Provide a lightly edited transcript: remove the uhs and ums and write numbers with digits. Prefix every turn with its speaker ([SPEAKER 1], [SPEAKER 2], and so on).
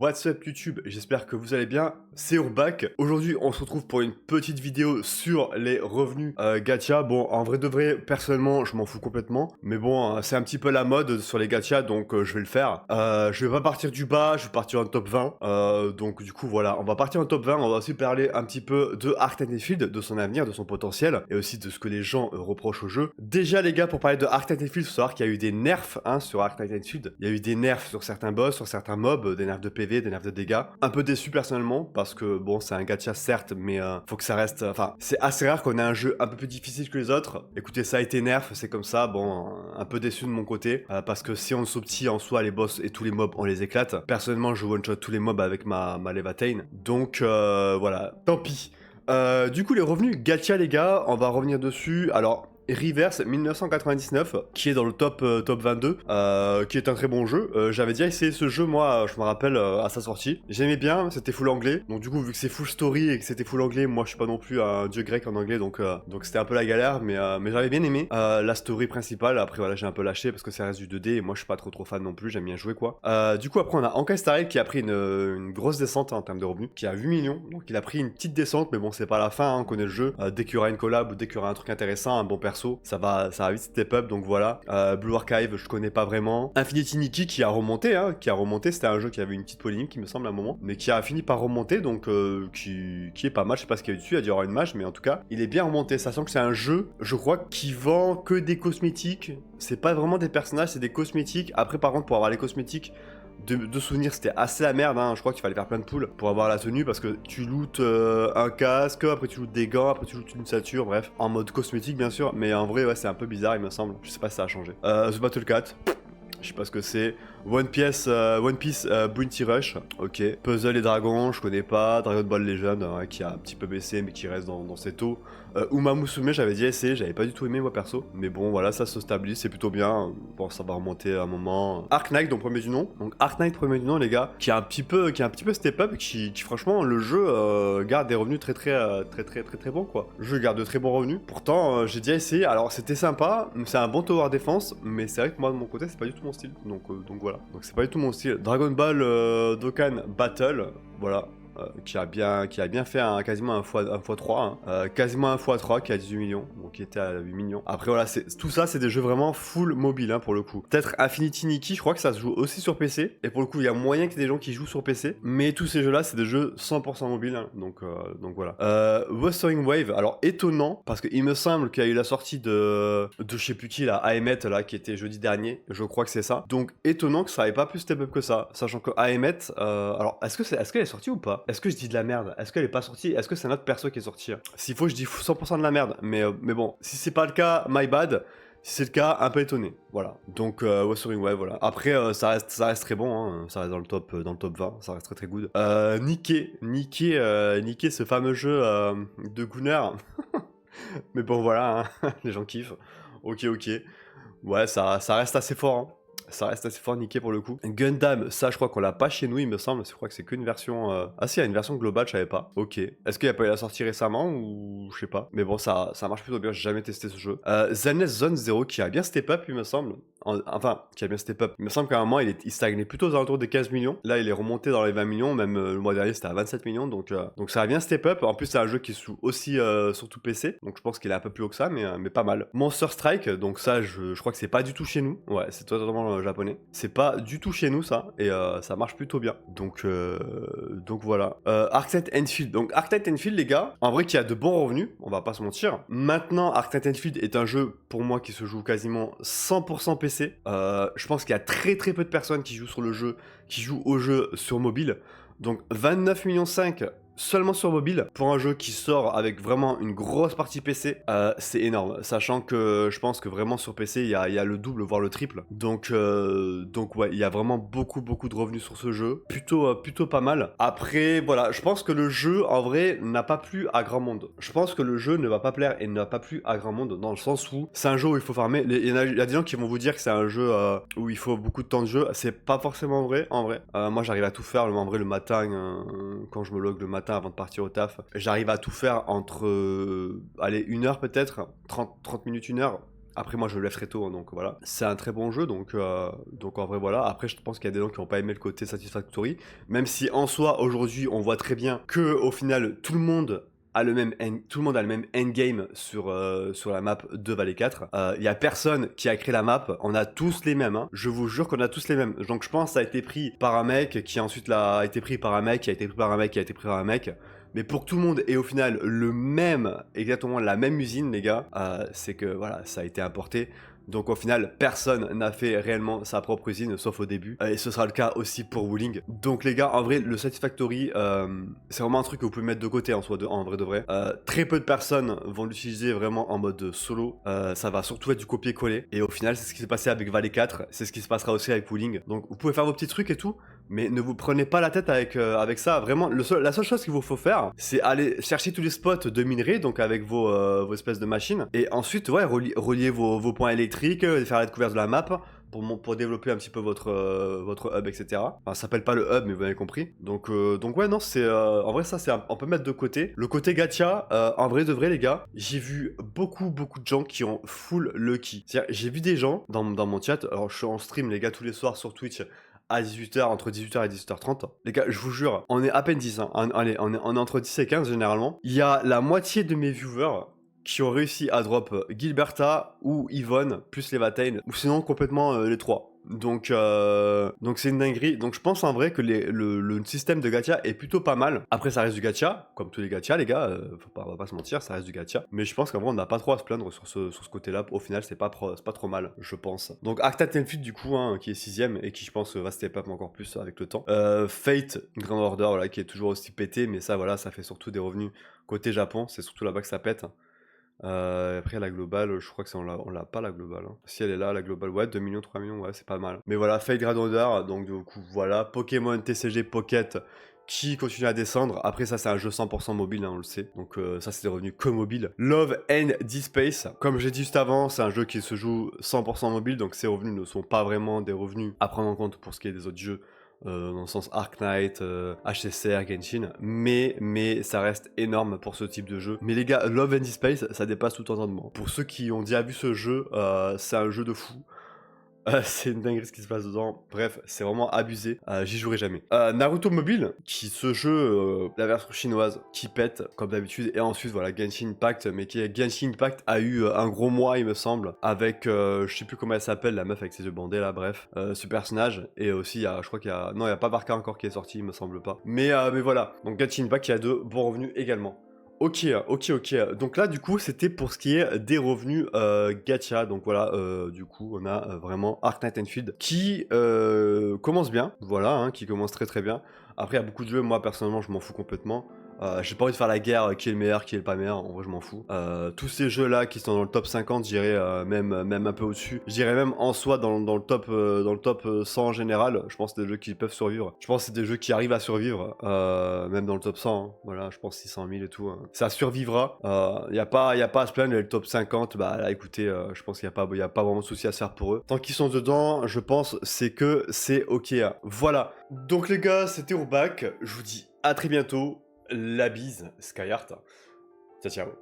[SPEAKER 1] What's up YouTube, j'espère que vous allez bien, c'est Urbac. Aujourd'hui on se retrouve pour une petite vidéo sur les revenus gacha. Bon, en vrai de vrai, personnellement je m'en fous complètement, mais bon, c'est un petit peu la mode sur les gachas, donc je vais le faire. Je vais pas partir du bas, je vais partir en top 20, donc du coup voilà, on va partir en top 20, on va aussi parler un petit peu de Arc Field, de son avenir, de son potentiel, et aussi de ce que les gens reprochent au jeu. Déjà les gars, pour parler de Arc Field, il faut savoir qu'il y a eu des nerfs sur Arc Field, il y a eu des nerfs sur certains boss, sur certains mobs, des nerfs de PV, des nerfs de dégâts. Un peu déçu personnellement parce que bon, c'est un gacha certes, mais faut que ça reste. Enfin, c'est assez rare qu'on ait un jeu un peu plus difficile que les autres. Écoutez, ça a été nerf, c'est comme ça. Bon, un peu déçu de mon côté parce que si on s'optie en soi, les boss et tous les mobs, on les éclate. Personnellement, je one shot tous les mobs avec ma Levatane. Donc voilà, tant pis. Du coup, les revenus gacha, les gars, on va revenir dessus. Alors. Reverse 1999 qui est dans le top 22 qui est un très bon jeu. J'avais déjà essayé ce jeu moi, je me rappelle à sa sortie, j'aimais bien, c'était full anglais, donc du coup vu que c'est full story et que c'était full anglais, moi je suis pas non plus un dieu grec en anglais, donc c'était un peu la galère, mais j'avais bien aimé la story principale. Après voilà, j'ai un peu lâché parce que ça reste du 2D et moi je suis pas trop fan non plus, j'aime bien jouer quoi. Du coup après on a Honkai Star Rail qui a pris une grosse descente en termes de revenus, qui a 8 millions, donc il a pris une petite descente, mais bon c'est pas la fin, hein, on connaît le jeu. Dès qu'il y aura une collab ou dès qu'il y aura un truc intéressant, un bon perso, ça va vite step up, donc voilà. Blue Archive, je connais pas vraiment. Infinity Nikki qui a remonté, c'était un jeu qui avait une petite polémique, il me semble, à un moment, mais qui a fini par remonter, donc qui est pas mal, je sais pas ce qu'il y a eu dessus, il y a dû y avoir une mage, mais en tout cas, il est bien remonté, sachant que c'est un jeu, je crois, qui vend que des cosmétiques, c'est pas vraiment des personnages, c'est des cosmétiques. Après, par contre, pour avoir les cosmétiques, de souvenirs, c'était assez la merde, hein. Je crois qu'il fallait faire plein de poules pour avoir la tenue parce que tu lootes un casque, après tu lootes des gants, après tu lootes une stature, bref, en mode cosmétique bien sûr, mais en vrai ouais c'est un peu bizarre il me semble, je sais pas si ça a changé. The Battle Cat, je sais pas ce que c'est. One Piece Bounty Rush, ok. Puzzle et Dragon, je connais pas. Dragon Ball Legend, hein, qui a un petit peu baissé, mais qui reste dans cette eau. Uma Musume, j'avais déjà essayé, j'avais pas du tout aimé moi perso. Mais bon, voilà, ça se stabilise, c'est plutôt bien. Bon, ça va remonter à un moment. Arc Knight, donc premier du nom. Donc Arc Knight, premier du nom, les gars, qui a un petit peu step up, qui franchement, le jeu garde des revenus très bons, quoi. Le jeu garde de très bons revenus. Pourtant, j'ai déjà essayé. Alors, c'était sympa, c'est un bon tower défense, mais c'est vrai que moi, de mon côté, c'est pas du tout mon style. Donc voilà. Donc c'est pas du tout mon style. Dragon Ball Dokkan Battle, voilà. Qui a bien fait quasiment un x3, hein. Quasiment un x3 qui a 18 millions, donc qui était à 8 millions. Après voilà, tout ça c'est des jeux vraiment full mobile, hein, pour le coup. Peut-être Infinity Nikki, je crois que ça se joue aussi sur PC, et pour le coup il y a moyen qu'il y ait des gens qui jouent sur PC, mais tous ces jeux là c'est des jeux 100% mobiles, hein, donc voilà. Wuthering Wave, alors étonnant, parce qu'il me semble qu'il y a eu la sortie de je sais plus qui là, Aemet là, qui était jeudi dernier, je crois que c'est ça, donc étonnant que ça ait pas plus step up que ça, sachant que Aemet, alors est-ce qu'elle est sortie ou pas? Est-ce que je dis de la merde? Est-ce qu'elle est pas sortie? Est-ce que c'est un autre perso qui est sorti? S'il faut, je dis 100% de la merde. Mais bon, si c'est pas le cas, my bad. Si c'est le cas, un peu étonné. Voilà. Donc, Wuthering Wave, voilà. Après, ça reste très bon, hein. Ça reste dans le top 20. Ça reste très good. Nikkei, ce fameux jeu de Gunner. Mais bon, voilà, hein. Les gens kiffent. Ok. Ouais, ça reste assez fort, hein. Ça reste assez fort, niqué pour le coup. Gundam, ça je crois qu'on l'a pas chez nous, il me semble. Je crois que c'est qu'une version. Ah si, il y a une version globale, je savais pas. Ok. Est-ce qu'il n'y a pas eu la sortie récemment ou je sais pas. Mais bon, ça marche plutôt bien, j'ai jamais testé ce jeu. Zenless Zone Zero qui a bien step up, il me semble. Enfin, qui a bien step up. Il me semble qu'à un moment, il stagnait plutôt aux alentours des 15 millions. Là, il est remonté dans les 20 millions. Même le mois dernier, c'était à 27 millions. Donc ça a bien step up. En plus, c'est un jeu qui se joue aussi sur tout PC. Donc je pense qu'il est un peu plus haut que ça, mais pas mal. Monster Strike, donc ça, je crois que c'est pas du tout chez nous. Ouais, c'est totalement japonais. C'est pas du tout chez nous, ça. Et ça marche plutôt bien. Donc voilà. Arc Knight Enfield. Donc Arc Knight Enfield, les gars, en vrai, qui a de bons revenus. On va pas se mentir. Maintenant, Arc Knight Enfield est un jeu, pour moi, qui se joue quasiment 100% PC. Je pense qu'il y a très peu de personnes qui jouent sur le jeu, qui jouent au jeu sur mobile. Donc 29,5 millions seulement sur mobile pour un jeu qui sort avec vraiment une grosse partie PC, c'est énorme, sachant que je pense que vraiment sur PC il y a le double voire le triple, donc ouais, il y a vraiment beaucoup de revenus sur ce jeu, plutôt pas mal. Après voilà, je pense que le jeu en vrai n'a pas plu à grand monde. Je pense que le jeu ne va pas plaire et n'a pas plu à grand monde, dans le sens où c'est un jeu où il faut farmer. Il y a des gens qui vont vous dire que c'est un jeu où il faut beaucoup de temps de jeu. C'est pas forcément vrai en vrai. Moi j'arrive à tout faire en vrai le matin, quand je me log le matin avant de partir au taf, j'arrive à tout faire entre allez, 1 heure peut-être, 30 minutes, 1 heure. Après moi je le lève très tôt, hein, donc voilà. C'est un très bon jeu, donc en vrai voilà. Après je pense qu'il y a des gens qui n'ont pas aimé le côté Satisfactory, même si en soi aujourd'hui on voit très bien que au final tout le monde a tout le monde a le même endgame sur la map de Valley 4. Il y a personne qui a créé la map, on a tous les mêmes, hein. Je vous jure qu'on a tous les mêmes. Donc je pense que ça a été pris par un mec qui ensuite a été pris par un mec, qui a été pris par un mec, qui a été pris par un mec. Mais pour que tout le monde ait au final le même, exactement la même usine, les gars, c'est que voilà, ça a été importé. Donc au final, personne n'a fait réellement sa propre usine, sauf au début. Et ce sera le cas aussi pour Wuling. Donc les gars, en vrai, le Satisfactory, c'est vraiment un truc que vous pouvez mettre de côté en vrai de vrai. Très peu de personnes vont l'utiliser vraiment en mode solo. Ça va surtout être du copier-coller. Et au final, c'est ce qui s'est passé avec Valley 4. C'est ce qui se passera aussi avec Wuling. Donc vous pouvez faire vos petits trucs et tout. Mais ne vous prenez pas la tête avec ça. Vraiment, la seule chose qu'il vous faut faire, c'est aller chercher tous les spots de minerai, donc avec vos espèces de machines. Et ensuite, ouais, relier vos points électriques, faire la découverte de la map. Pour développer un petit peu votre hub, etc. Enfin, ça s'appelle pas le hub, mais vous avez compris. Donc ouais, non, c'est en vrai, ça, on peut mettre de côté. Le côté gacha, en vrai de vrai, les gars, j'ai vu beaucoup de gens qui ont full lucky. C'est-à-dire, j'ai vu des gens dans mon chat, alors je suis en stream, les gars, tous les soirs sur Twitch, à 18h, entre 18h et 18h30. Les gars, je vous jure, on est à peine 10, hein. Allez, on est entre 10 et 15 généralement. Il y a la moitié de mes viewers qui ont réussi à drop Gilberta ou Yvonne, plus Levatane, ou sinon complètement les trois. Donc c'est une dinguerie. Donc je pense en vrai que le système de gacha est plutôt pas mal. Après ça reste du gacha, comme tous les gachas les gars, on va pas se mentir, ça reste du gacha. Mais je pense qu'en vrai on n'a pas trop à se plaindre sur ce côté-là. Au final c'est pas trop mal, je pense. Donc Arcta Tenfield du coup, hein, qui est 6ème et qui je pense va step up encore plus avec le temps. Fate, Grand Order, voilà, qui est toujours aussi pété, mais ça voilà, ça fait surtout des revenus côté Japon, c'est surtout là-bas que ça pète. Après la globale, je crois que on l'a pas la globale, hein. Si elle est là, la globale, ouais, 2 millions, 3 millions, ouais, c'est pas mal. Mais voilà, Fate Grand Order, donc du coup, voilà, Pokémon TCG Pocket qui continue à descendre. Après ça, c'est un jeu 100% mobile, hein, on le sait. Donc ça, c'est des revenus que mobile. Love and Space, comme j'ai dit juste avant, c'est un jeu qui se joue 100% mobile, donc ces revenus ne sont pas vraiment des revenus à prendre en compte pour ce qui est des autres jeux. Dans le sens Arc Knight, HCR, Genshin, mais ça reste énorme pour ce type de jeu. Mais les gars, Love and Space, ça dépasse tout entendement. Pour ceux qui ont déjà vu ce jeu, c'est un jeu de fou. C'est une dinguerie ce qui se passe dedans. Bref, c'est vraiment abusé. J'y jouerai jamais. Naruto Mobile, qui ce jeu, la version chinoise, qui pète comme d'habitude. Et ensuite, voilà, Genshin Impact, mais Genshin Impact a eu un gros mois, il me semble, avec, je sais plus comment elle s'appelle, la meuf avec ses yeux bandés là, bref, ce personnage. Et aussi, je crois qu'il y a, non, il y a pas Barca encore qui est sorti, il me semble pas. Mais voilà, donc Genshin Impact qui a de bons revenus également. Ok. Donc là, du coup, c'était pour ce qui est des revenus gacha. Donc voilà, du coup, on a vraiment Arc Knight Enfield qui commence bien. Voilà, hein, qui commence très bien. Après, il y a beaucoup de jeux, moi, personnellement, je m'en fous complètement. J'ai pas envie de faire la guerre, qui est le meilleur, qui est le pas meilleur, en vrai je m'en fous. Tous ces jeux là qui sont dans le top 50, j'irais même un peu au-dessus. J'irais même en soi dans le top 100 en général. Je pense que c'est des jeux qui peuvent survivre. Je pense que c'est des jeux qui arrivent à survivre, même dans le top 100. Hein. Voilà, je pense 600 000 et tout. Hein. Ça survivra. Y a pas à se plaindre, le top 50, bah là écoutez, je pense qu'il y a pas vraiment de souci à se faire pour eux. Tant qu'ils sont dedans, je pense c'est que c'est ok. Hein. Voilà. Donc les gars, c'était Urbac. Je vous dis à très bientôt. La bise, Skyheart. Ciao, ciao.